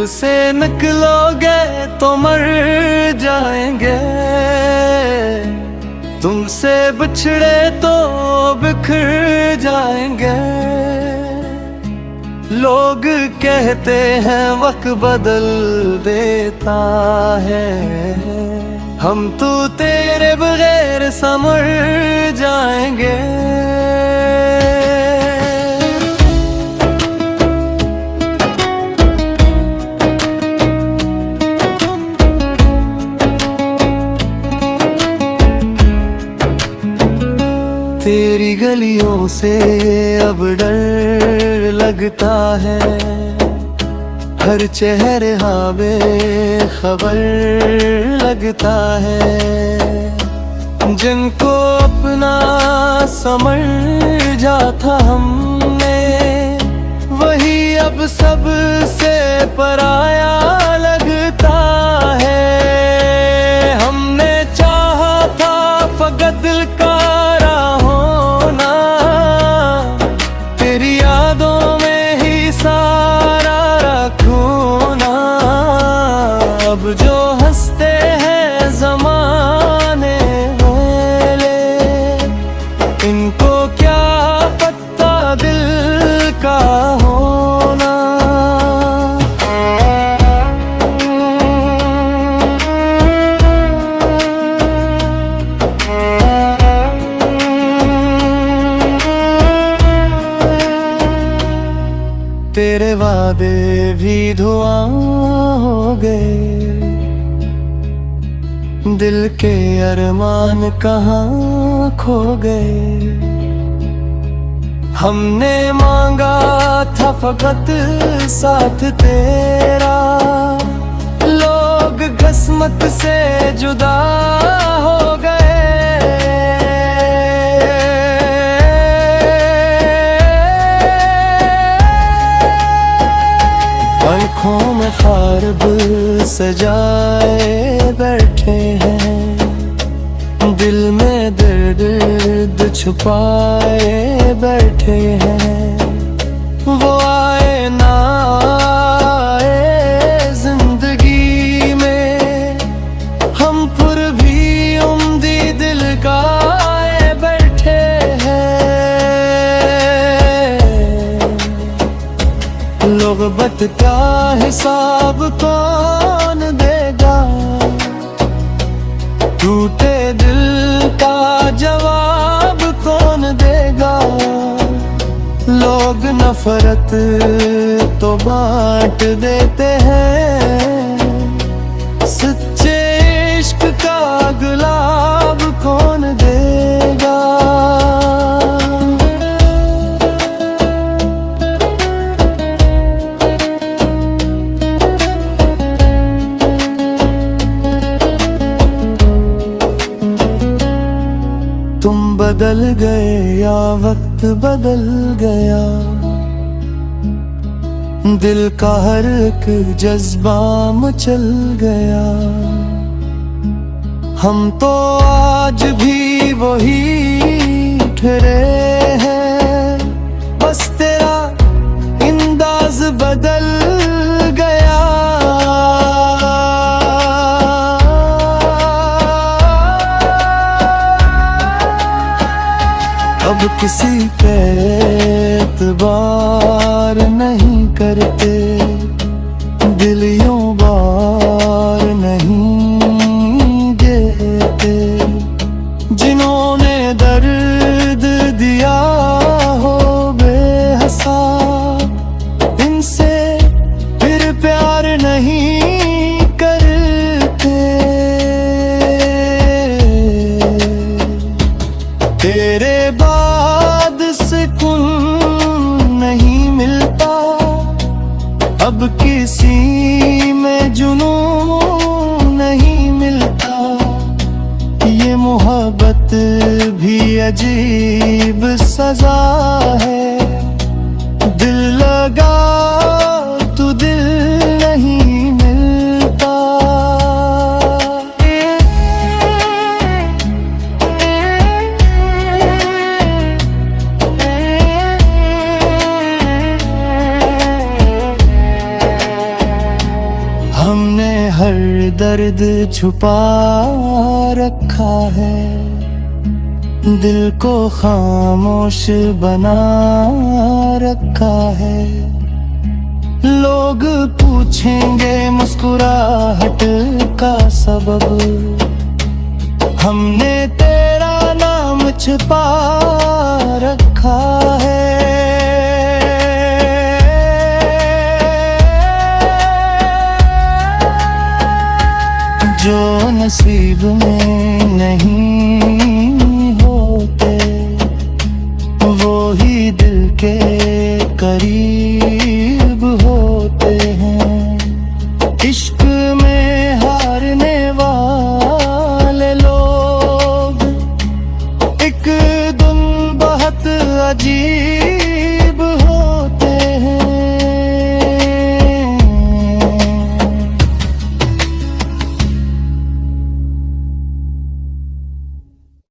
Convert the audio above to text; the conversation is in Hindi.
दिल से निकलोगे तो मर जाएंगे, तुमसे बिछड़े तो बिखर जाएंगे। लोग कहते हैं वक्त बदल देता है, हम तो तेरे बगैर समर जाएंगे। तेरी गलियों से अब डर लगता है, हर चेहरे खबर लगता है। जिनको अपना समझ जाता हमने, वही अब सबसे पराया लगता है। हमने चाहा था फकत दिल का जो हंसते हैं ज़माने वाले, इनको क्या पता दिल का होना। तेरे वादे भी धुआं हो गए, दिल के अरमान कहाँ खो गए। हमने मांगा था फकत साथ तेरा, लोग किस्मत से जुदा हो गए। आँखों में ख्वाब सजाए बैठे हैं, दिल में दर्द छुपाए बैठे हैं। वो आए ना आए जिंदगी में, हम फिर भी उम्दी दिल का बैठे हैं। लोग बता हिसाब कौन देगा, टूटे दिल का जवाब कौन देगा। लोग नफरत तो बांट देते हैं, सच्चे इश्क का गुलाब कौन देगा। तुम बदल गए या वक्त बदल गया, दिल का हर एक जज्बा मचल गया। हम तो आज भी वही ठहरे हैं, बस तेरा अंदाज बदल गया। अब किसी पे एतबार नहीं करते, दिल यूं बार नहीं देते। जिन्होंने दर्द दिया हो बेहसा, इनसे फिर प्यार नहीं करते। तेरे बाद सुकून नहीं मिलता, अब किसी में जुनून नहीं मिलता। ये मोहब्बत भी अजीब सजा है, दिल लगा तो दिल नहीं मिलता। हमने हर दर्द छुपा रखा है, दिल को खामोश बना रखा है। लोग पूछेंगे मुस्कुराहट का सबब, हमने तेरा नाम छिपा रखा है। जो नसीब में नहीं होते, वो ही दिल के करीब होते हैं। इश्क में